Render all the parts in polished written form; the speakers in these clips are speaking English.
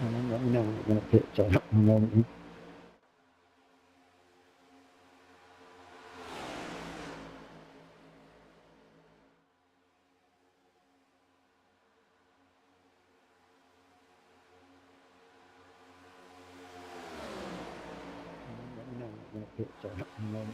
Let me know when you're gonna pitch. I don't know. Let me know when you're gonna pitch. I don't know.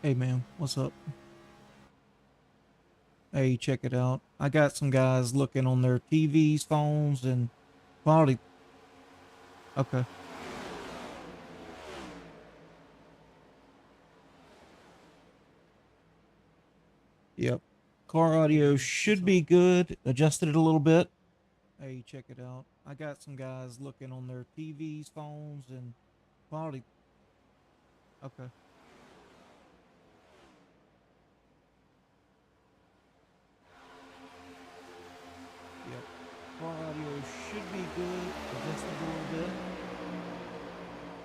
Hey man, what's up? Hey, check it out. I got some guys looking on their TVs, phones, and quality. Okay. Yep. Car audio should be good. Adjusted it a little bit. Hey, check it out. I got some guys looking on their TVs, phones, and quality. Okay. Yep. Car audio should be good. Adjusted a little bit.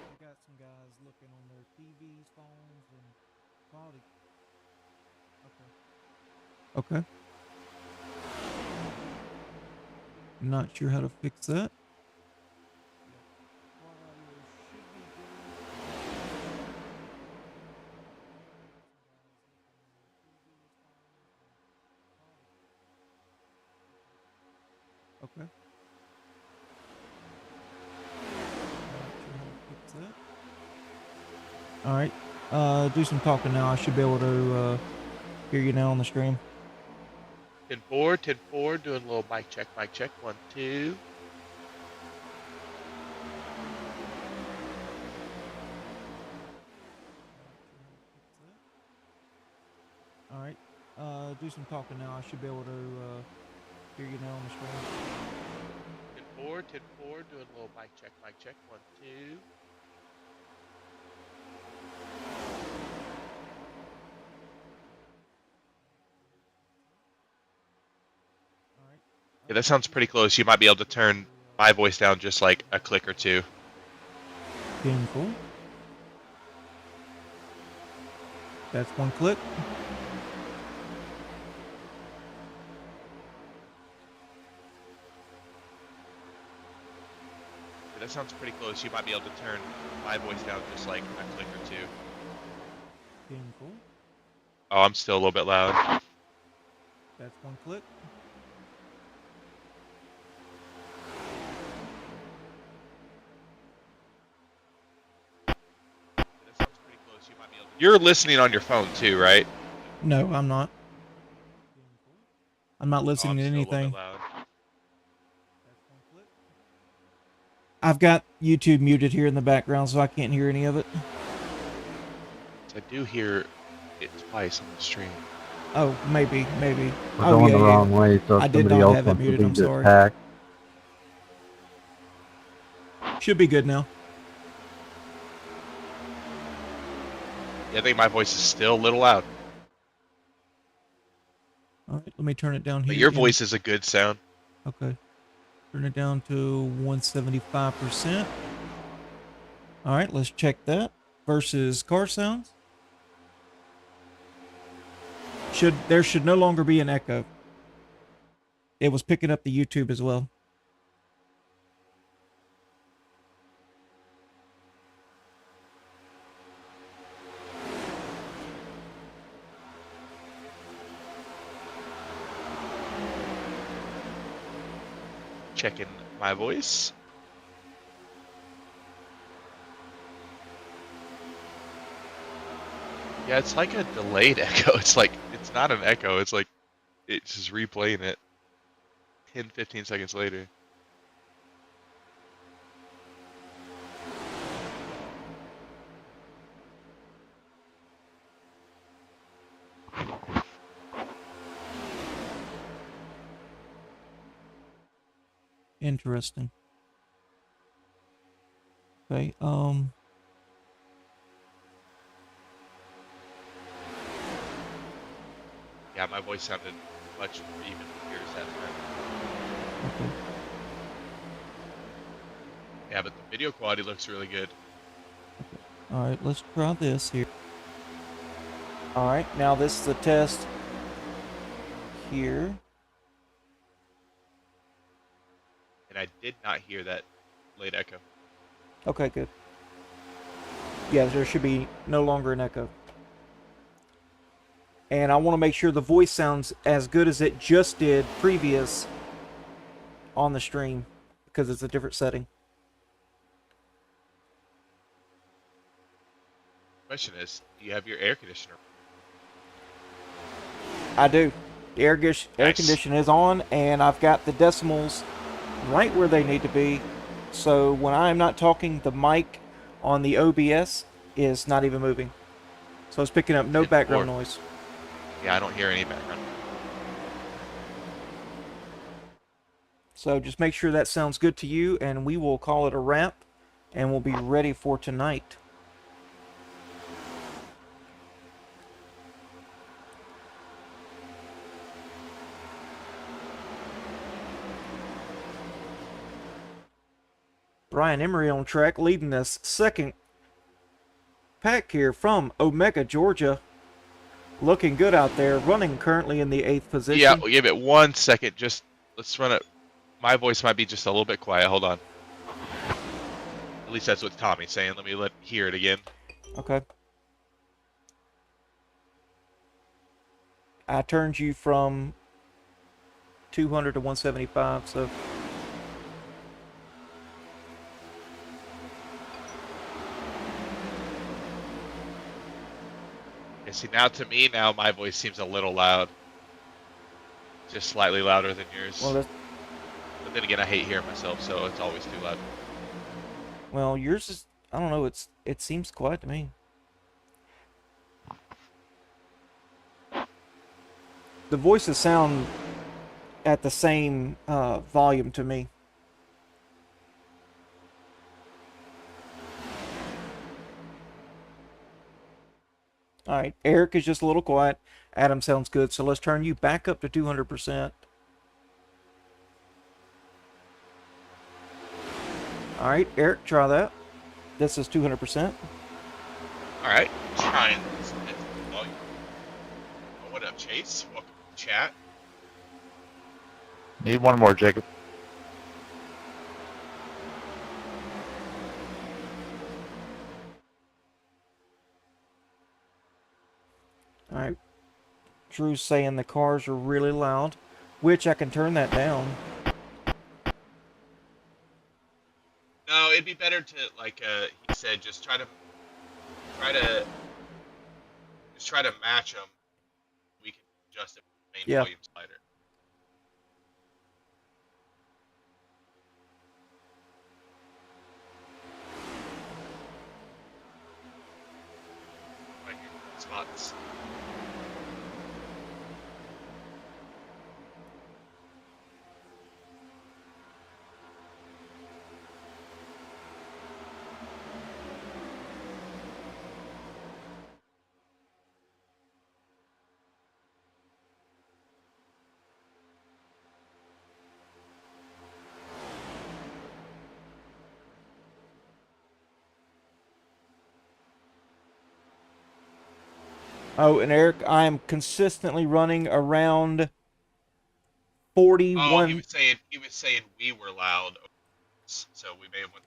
I got some guys looking on their TVs, phones, and quality. Okay. Okay. Not sure how to fix that. Okay. All right. Do some talking now. I should be able to hear you now on the stream. 10-4, 10-4, doing a little mic check, 1, 2. All right. Do some talking now. I should be able to hear you now on the stream. 10-4, 10-4, doing a little mic check, 1, 2. Yeah, that sounds pretty close. You might be able to turn my voice down just like a click or two. Cool. That's one click. Yeah, that sounds pretty close. You might be able to turn my voice down just like a click or two. Cool. Oh, I'm still a little bit loud. That's one click. You're listening on your phone too, right? No, I'm not. I'm not listening to anything. I've got YouTube muted here in the background, so I can't hear any of it. I do hear it twice on the stream. Oh, maybe. We're going the wrong way, so if somebody else wants to leave this hack. Should be good now. Yeah, I think my voice is still a little loud. All right, let me turn it down here. But your voice is a good sound. Okay. Turn it down to 175%. All right, let's check that. Versus car sounds. There should no longer be an echo. It was picking up the YouTube as well. Checking my voice. Yeah, it's like a delayed echo. It's like, it's not an echo. It's like, it's just replaying it 10, 15 seconds later. Interesting. Okay, Yeah, my voice sounded much even yours that time. Okay. Yeah, but the video quality looks really good. Okay. All right, let's try this here. All right, now this is the test here. And I did not hear that late echo. Okay, good. Yeah, there should be no longer an echo. And I want to make sure the voice sounds as good as it just did previous on the stream, because it's a different setting. Question is, do you have your air conditioner? I do. The air Nice. condition is on, and I've got the decimals right where they need to be. So when I'm not talking, the mic on the OBS is not even moving. So it's picking up no Hit background 4. noise. Yeah, I don't hear any background. So just make sure that sounds good to you, and we will call it a wrap, and we'll be ready for tonight. Brian Emery on track, leading this second pack here from Omega, Georgia. Looking good out there, running currently in the 8th position. Yeah, we'll give it 1 second. Just let's run it. My voice might be just a little bit quiet. Hold on. At least that's what Tommy's saying. Let me hear it again. Okay. I turned you from 200 to 175, so... Okay, see, now to me, now my voice seems a little loud. Just slightly louder than yours. Well, but then again, I hate hearing myself, so it's always too loud. well, yours is... I don't know, it seems quiet to me. The voices sound at the same volume to me. Alright, Eric is just a little quiet. Adam sounds good, so let's turn you back up to 200%. Alright, Eric, try that. This is 200%. Alright, trying this. Oh, what up, Chase? Welcome to chat. Need one more, Jacob. Alright. Drew's saying the cars are really loud, which I can turn that down. No, it'd be better to, like he said, just try to match them. We can adjust it with the main volume slider. Right here, spots. Oh, and Eric, I am consistently running around 41. Oh, he was saying we were loud, so we may have went.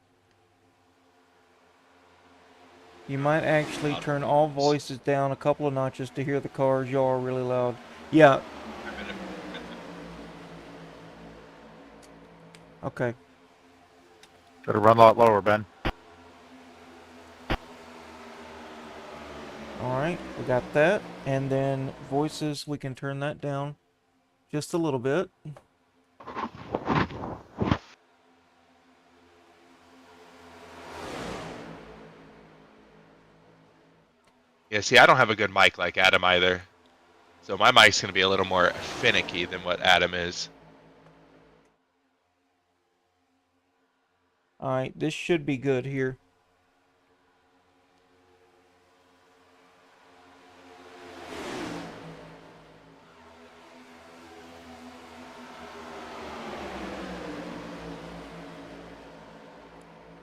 You might actually turn all voices down a couple of notches to hear the cars. Y'all are really loud. Yeah. Okay. Gotta run a lot lower, Ben. Alright, we got that. And then voices, we can turn that down just a little bit. Yeah, see, I don't have a good mic like Adam either. So my mic's going to be a little more finicky than what Adam is. Alright, this should be good here.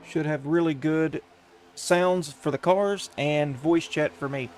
Should have really good sounds for the cars and voice chat for me.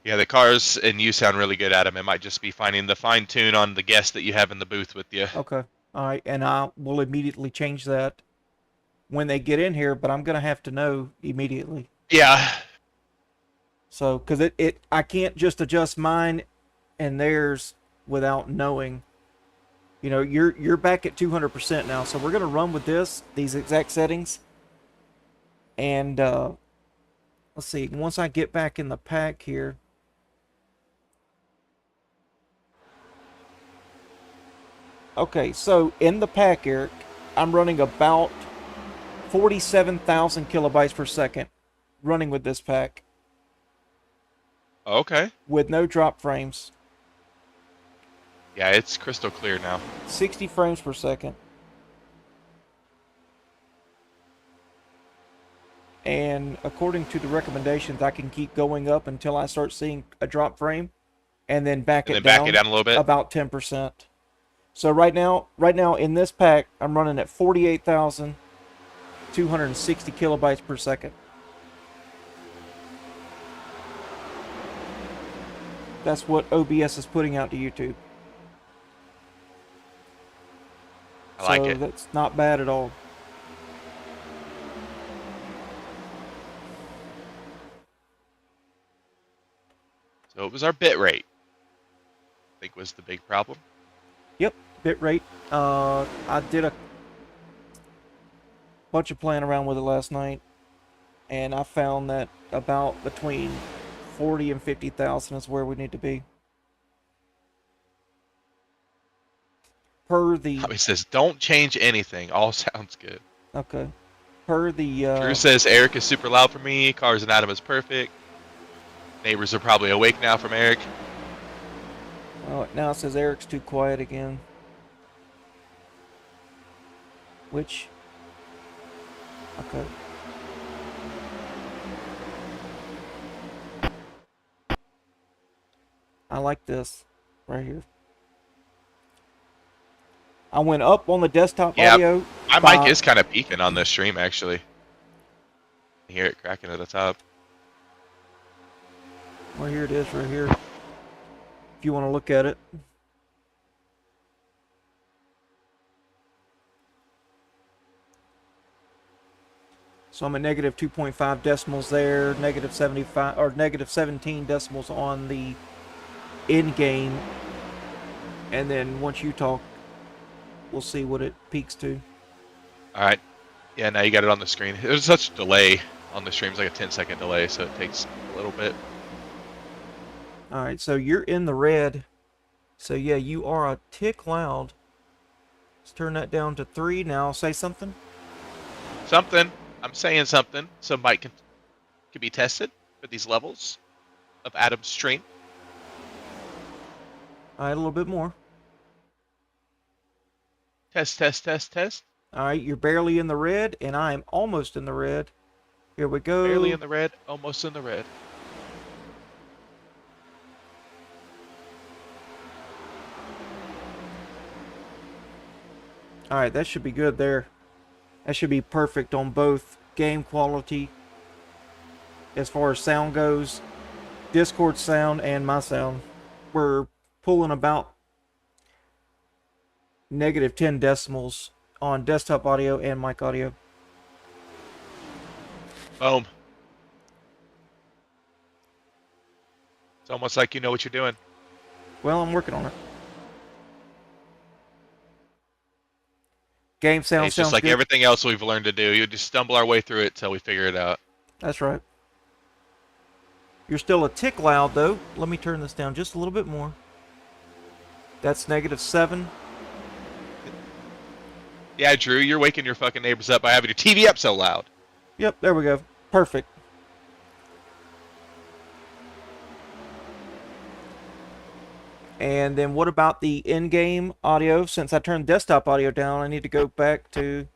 Yeah, the cars and you sound really good, Adam. It might just be finding the fine tune on the guest that you have in the booth with you. Okay. All right, and I will immediately change that when they get in here, but I'm gonna have to know immediately. Yeah. So, because I can't just adjust mine and theirs without knowing. You know, you're back at 200% now, so we're gonna run with these exact settings, and let's see. Once I get back in the pack here. Okay, so in the pack, Eric, I'm running about 47,000 kilobytes per second running with this pack Okay. with no drop frames. Yeah, it's crystal clear now. 60 frames per second. And according to the recommendations, I can keep going up until I start seeing a drop frame and then back And it then down back it down a little bit. about 10%. So right now in this pack, I'm running at 48,260 kilobytes per second. That's what OBS is putting out to YouTube. I like So it. that's not bad at all. So it was our bit rate. I think was the big problem. Yep, bitrate. I did a bunch of playing around with it last night, and I found that about between 40 and 50,000 is where we need to be. Per the Tommy says, "Don't change anything. All sounds good." okay, per the Drew says Eric is super loud for me. Cars and Adam is perfect. Neighbors are probably awake now from Eric. well, now it says Eric's too quiet again. Which okay. I like this right here. I went up on the desktop Yeah, audio. My by- mic is kind of peaking on this stream, actually. You hear it cracking at the top. Well, here it is right here. If you want to look at it. So I'm at negative 2.5 decimals there, negative 75 or negative 17 decimals on the in-game, and then once you talk, we'll see what it peaks to. All right. Yeah, now you got it on the screen. There's such a delay on the stream. It's like a 10-second delay, so it takes a little bit. All right, so you're in the red. So yeah, you are a tick loud. Let's turn that down to 3. Now say something. Something. I'm saying something. So mic can be tested for these levels of Adam's stream. All right, a little bit more. Test, test, test, test. All right, you're barely in the red, and I am almost in the red. Here we go. Barely in the red, almost in the red. All right, that should be good there. That should be perfect on both game quality as far as sound goes, Discord sound and my sound. We're pulling about negative 10 decimals on desktop audio and mic audio. Boom. It's almost like you know what you're doing. Well, I'm working on it. Game sound It's just sounds like good. everything else we've learned to do. You just stumble our way through it till we figure it out. That's right. You're still a tick loud, though. Let me turn this down just a little bit more. That's negative 7. Yeah, Drew, you're waking your fucking neighbors up by having your TV up so loud. Yep, there we go. Perfect. And then what about the in-game audio? Since I turned desktop audio down, I need to go back to...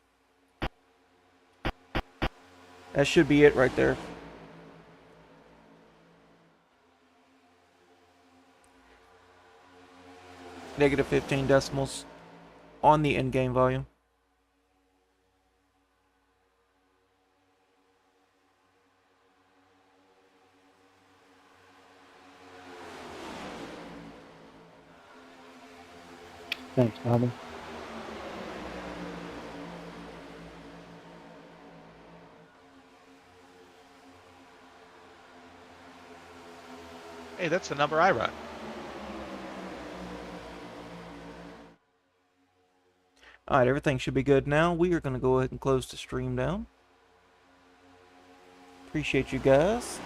That should be it right there. Negative 15 decimals on the in-game volume. Thanks, Tommy. Hey, that's the number I run. All right, everything should be good now. We are going to go ahead and close the stream down. Appreciate you guys.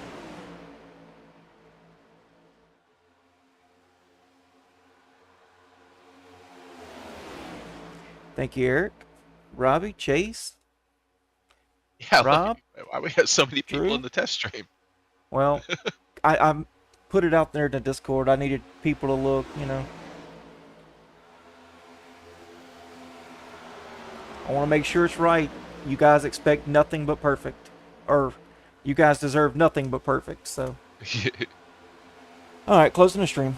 Thank you, Eric, Robbie, Chase. Yeah, Rob? why we have so many people Drew? in the test stream? Well, I put it out there in the Discord. I needed people to look, you know. I want to make sure it's right. You guys expect nothing but perfect. Or you guys deserve nothing but perfect, so. Alright, closing the stream.